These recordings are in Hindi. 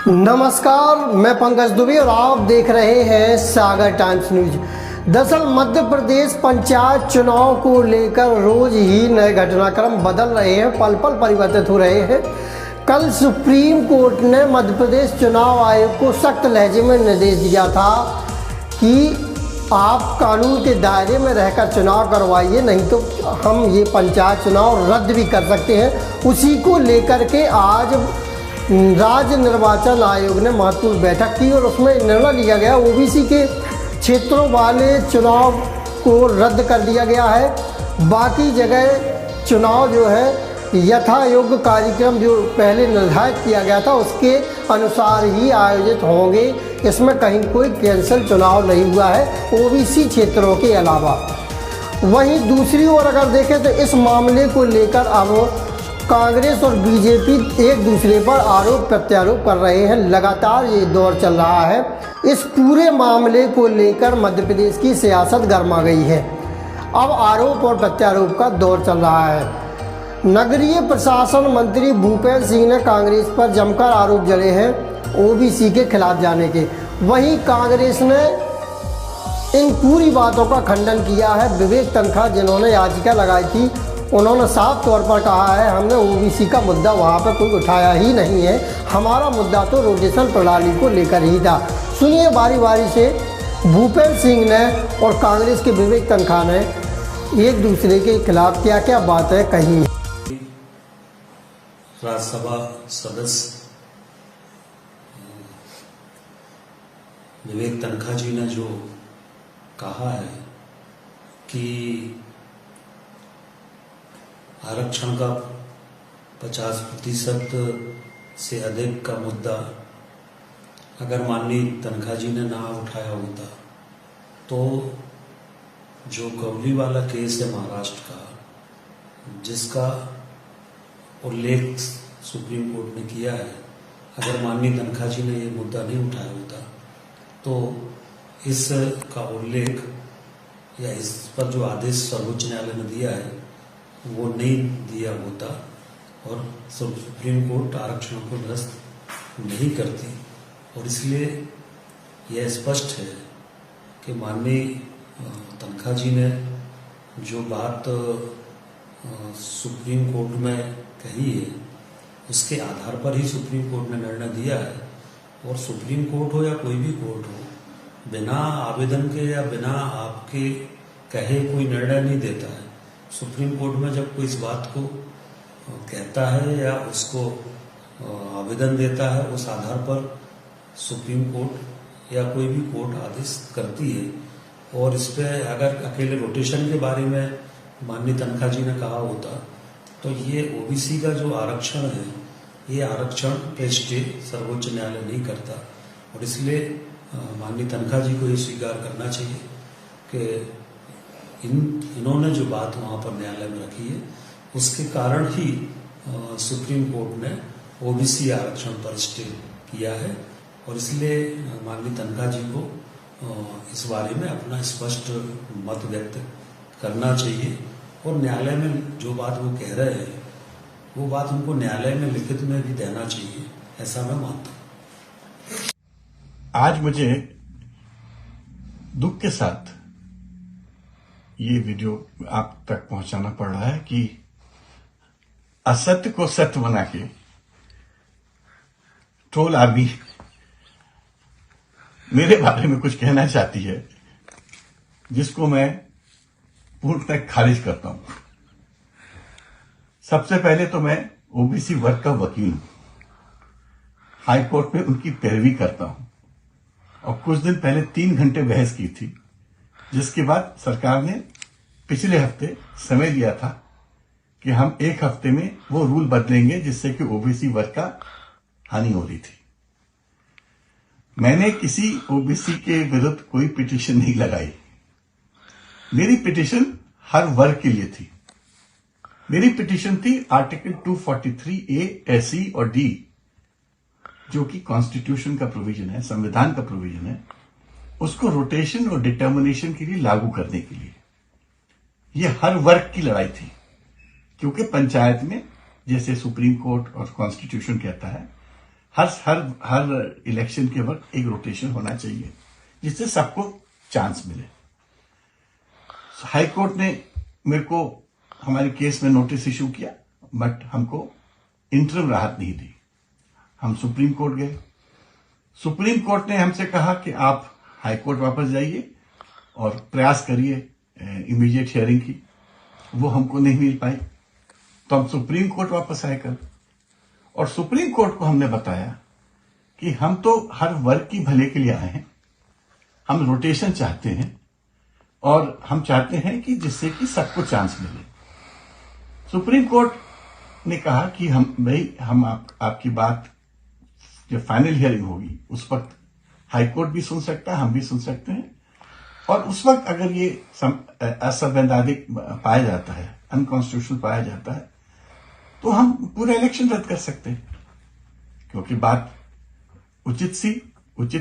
नमस्कार, मैं पंकज दुबे और आप देख रहे हैं सागर टाइम्स न्यूज। दरअसल मध्य प्रदेश पंचायत चुनाव को लेकर रोज ही नए घटनाक्रम बदल रहे हैं, पल पल परिवर्तित हो रहे हैं। कल सुप्रीम कोर्ट ने मध्य प्रदेश चुनाव आयोग को सख्त लहजे में निर्देश दिया था कि आप कानून के दायरे में रहकर चुनाव करवाइए, नहीं तो हम ये पंचायत चुनाव रद्द भी कर सकते हैं। उसी को लेकर के आज राज्य निर्वाचन आयोग ने महत्वपूर्ण बैठक की और उसमें निर्णय लिया गया ओबीसी के क्षेत्रों वाले चुनाव को रद्द कर दिया गया है। बाकी जगह चुनाव जो है यथा योग्य कार्यक्रम जो पहले निर्धारित किया गया था उसके अनुसार ही आयोजित होंगे। इसमें कहीं कोई कैंसिल चुनाव नहीं हुआ है ओबीसी क्षेत्रों के अलावा। वहीं दूसरी ओर अगर देखें तो इस मामले को लेकर अब कांग्रेस और बीजेपी एक दूसरे पर आरोप प्रत्यारोप कर रहे हैं। लगातार ये दौर चल रहा है। इस पूरे मामले को लेकर मध्य प्रदेश की सियासत गर्मा गई है। अब आरोप और प्रत्यारोप का दौर चल रहा है। नगरीय प्रशासन मंत्री भूपेंद्र सिंह ने कांग्रेस पर जमकर आरोप जड़े हैं ओबीसी के खिलाफ जाने के। वहीं कांग्रेस ने इन पूरी बातों का खंडन किया है। विवेक तनखा जिन्होंने याचिका लगाई थी उन्होंने साफ तौर पर कहा है हमने ओबीसी का मुद्दा वहाँ पर कोई उठाया ही नहीं है, हमारा मुद्दा तो रोटेशन प्रणाली को लेकर ही था। सुनिए बारी बारी से भूपेंद्र सिंह ने और कांग्रेस के विवेक तनखा ने एक दूसरे के खिलाफ क्या क्या बातें कही। राज्यसभा सदस्य विवेक तनखा जी ने जो कहा है कि आरक्षण का 50% से अधिक का मुद्दा अगर माननीय तनखा जी ने ना उठाया होता तो जो कौली वाला केस है महाराष्ट्र का जिसका उल्लेख सुप्रीम कोर्ट ने किया है, अगर माननीय तनखा जी ने ये मुद्दा नहीं उठाया होता तो इस का उल्लेख या इस पर जो आदेश सर्वोच्च न्यायालय ने दिया है वो नहीं दिया होता और सुप्रीम कोर्ट आरक्षण को निरस्त नहीं करती। और इसलिए यह स्पष्ट है कि माननीय तनखा जी ने जो बात सुप्रीम कोर्ट में कही है उसके आधार पर ही सुप्रीम कोर्ट ने निर्णय दिया है। और सुप्रीम कोर्ट हो या कोई भी कोर्ट हो, बिना आवेदन के या बिना आपके कहे कोई निर्णय नहीं देता है। सुप्रीम कोर्ट में जब कोई इस बात को कहता है या उसको आवेदन देता है उस आधार पर सुप्रीम कोर्ट या कोई भी कोर्ट आदेश करती है। और इस पे अगर अकेले रोटेशन के बारे में माननीय तनखा जी ने कहा होता तो ये ओबीसी का जो आरक्षण है ये आरक्षण पे स्टे सर्वोच्च न्यायालय नहीं करता। और इसलिए माननीय तनखा जी को ये स्वीकार करना चाहिए कि इन्होंने जो बात वहाँ पर न्यायालय में रखी है उसके कारण ही सुप्रीम कोर्ट ने ओबीसी आरक्षण पर स्टे किया है। और इसलिए माननीय तनखा जी को इस बारे में अपना स्पष्ट मत व्यक्त करना चाहिए और न्यायालय में जो बात वो कह रहे हैं वो बात उनको न्यायालय में लिखित में भी देना चाहिए, ऐसा मैं मानता हूँ। आज मुझे दुख के साथ ये वीडियो आप तक पहुंचाना पड़ रहा है कि असत्य को सत्य बना के ट्रोल आर्मी मेरे बारे में कुछ कहना चाहती है जिसको मैं पूर्णतः खारिज करता हूं। सबसे पहले तो मैं ओबीसी वर्ग का वकील हूं, हाईकोर्ट में उनकी पैरवी करता हूं और कुछ दिन पहले 3 घंटे बहस की थी, जिसके बाद सरकार ने पिछले हफ्ते समय लिया था कि हम 1 हफ्ते में वो रूल बदलेंगे जिससे कि ओबीसी वर्ग का हानि हो रही थी। मैंने किसी ओबीसी के विरुद्ध कोई पिटीशन नहीं लगाई। मेरी पिटीशन हर वर्ग के लिए थी। मेरी पिटीशन थी आर्टिकल 243A SC और D, जो कि कॉन्स्टिट्यूशन का प्रोविजन है, संविधान का प्रोविजन है, उसको रोटेशन और डिटर्मिनेशन के लिए लागू करने के लिए। यह हर वर्ग की लड़ाई थी, क्योंकि पंचायत में जैसे सुप्रीम कोर्ट और कॉन्स्टिट्यूशन कहता है, हर इलेक्शन के वक्त एक रोटेशन होना चाहिए जिससे सबको चांस मिले। हाई कोर्ट ने मेरे को हमारे केस में नोटिस इशू किया, बट हमको इंटरिम राहत नहीं दी। हम सुप्रीम कोर्ट गए। सुप्रीम कोर्ट ने हमसे कहा कि आप हाई कोर्ट वापस जाइए और प्रयास करिए इमीडिएट हियरिंग की। वो हमको नहीं मिल पाई, तो हम सुप्रीम कोर्ट वापस आए कल, और सुप्रीम कोर्ट को हमने बताया कि हम तो हर वर्ग की भले के लिए आए हैं, हम रोटेशन चाहते हैं और हम चाहते हैं कि जिससे कि सबको चांस मिले। सुप्रीम कोर्ट ने कहा कि हम आपकी बात जब फाइनल हियरिंग होगी उस वक्त हाई कोर्ट भी सुन सकता है, हम भी सुन सकते हैं, और उस वक्त अगर ये असंवैधानिक पाया जाता है, अनकॉन्स्टिट्यूशनल पाया जाता है, तो हम पूरा इलेक्शन रद्द कर सकते हैं। क्योंकि बात उचित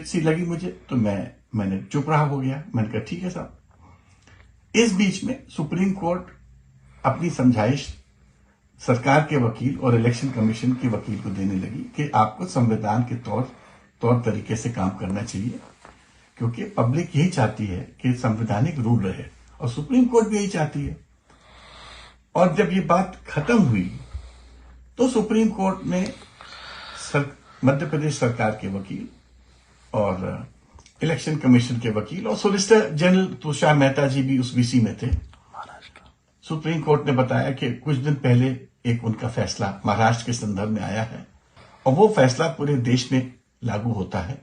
सी लगी मुझे, तो मैंने चुप रहा हो गया। मैंने कहा ठीक है साहब। इस बीच में सुप्रीम कोर्ट अपनी समझाइश सरकार के वकील और इलेक्शन कमीशन के वकील को देने लगी कि आपको संविधान के तौर तरीके से काम करना चाहिए, क्योंकि पब्लिक यही चाहती है कि संवैधानिक रूल रहे, और सुप्रीम कोर्ट भी यही चाहती है। और जब ये बात खत्म हुई तो सुप्रीम कोर्ट ने मध्य प्रदेश सरकार के वकील और इलेक्शन कमीशन के वकील और सोलिसिटर जनरल तुषार मेहता जी भी उस वीसी में थे। सुप्रीम कोर्ट ने बताया कि कुछ दिन पहले एक उनका फैसला महाराष्ट्र के संदर्भ में आया है, और वो फैसला पूरे देश में लागू होता है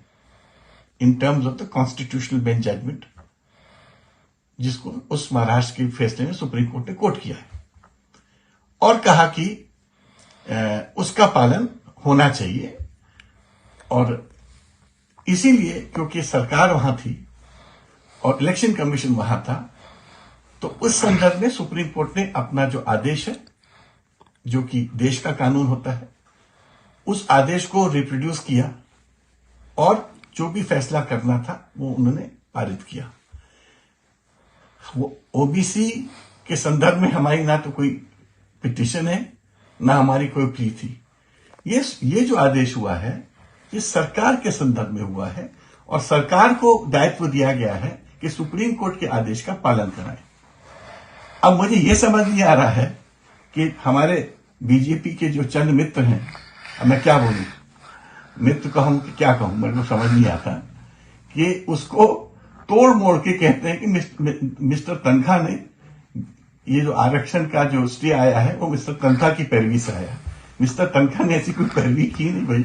in terms of the constitutional bench judgment, जिसको उस महाराष्ट्र के फैसले में सुप्रीम कोर्ट ने कोट किया है, और कहा कि उसका पालन होना चाहिए। और इसीलिए क्योंकि सरकार वहां थी और इलेक्शन कमीशन वहां था, तो उस संदर्भ में सुप्रीम कोर्ट ने अपना जो आदेश है, जो कि देश का कानून होता है, उस आदेश को रिप्रोड्यूस किया और जो भी फैसला करना था वो उन्होंने पारित किया। वो ओबीसी के संदर्भ में हमारी ना तो कोई पिटीशन है, ना हमारी कोई प्ली थी। ये जो आदेश हुआ है, ये सरकार के संदर्भ में हुआ है, और सरकार को दायित्व दिया गया है कि सुप्रीम कोर्ट के आदेश का पालन कराएं। अब मुझे ये समझ नहीं आ रहा है कि हमारे बीजेपी के जो चंद मित्र हैं, अब मैं क्या बोलूं, मित्र कहूं कि क्या कहूं, मेरे को समझ नहीं आता, कि उसको तोड़ मोड़ के कहते हैं कि मिस्टर तनखा ने ये जो आरक्षण का जो स्टे आया है वो मिस्टर तनखा की पैरवी से आया। मिस्टर तनखा ने ऐसी कोई पैरवी की नहीं भाई।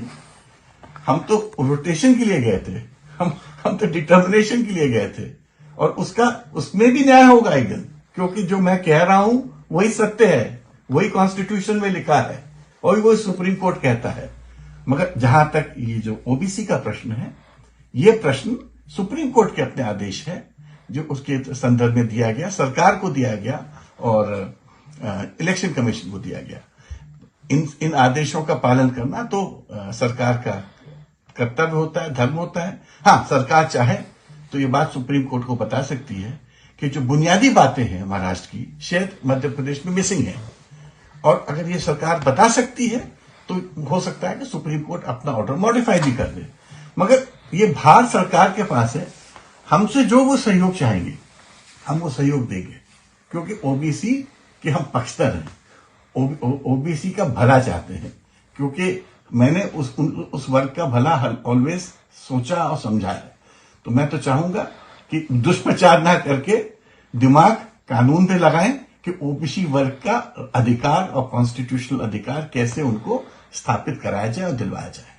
हम तो रोटेशन के लिए गए थे, हम तो डिटर्मिनेशन के लिए गए थे, और उसमें भी न्याय होगा एक दिन, क्योंकि जो मैं कह रहा हूं वही सत्य है, वही कॉन्स्टिट्यूशन में लिखा है, और वही सुप्रीम कोर्ट कहता है। मगर जहां तक ये जो ओबीसी का प्रश्न है, ये प्रश्न सुप्रीम कोर्ट के अपने आदेश है जो उसके संदर्भ में दिया गया, सरकार को दिया गया और इलेक्शन कमीशन को दिया गया। इन आदेशों का पालन करना तो सरकार का कर्तव्य होता है, धर्म होता है। हाँ, सरकार चाहे तो ये बात सुप्रीम कोर्ट को बता सकती है कि जो बुनियादी बातें हैं महाराष्ट्र की, शायद मध्य प्रदेश में मिसिंग है, और अगर ये सरकार बता सकती है तो हो सकता है कि सुप्रीम कोर्ट अपना ऑर्डर मॉडिफाई भी कर दे। मगर ये भार सरकार के पास है, हमसे जो वो सहयोग चाहेंगे हम वो सहयोग देंगे, क्योंकि ओबीसी के हम पक्षधर हैं, ओबीसी का भला चाहते हैं, क्योंकि मैंने उस वर्ग का भला ऑलवेज सोचा और समझा है। तो मैं तो चाहूंगा कि दुष्प्रचार ना करके दिमाग कानून पे लगाएं कि ओबीसी वर्ग का अधिकार और कॉन्स्टिट्यूशनल अधिकार कैसे उनको स्थापित कराया जाए और दिलवाया जाए।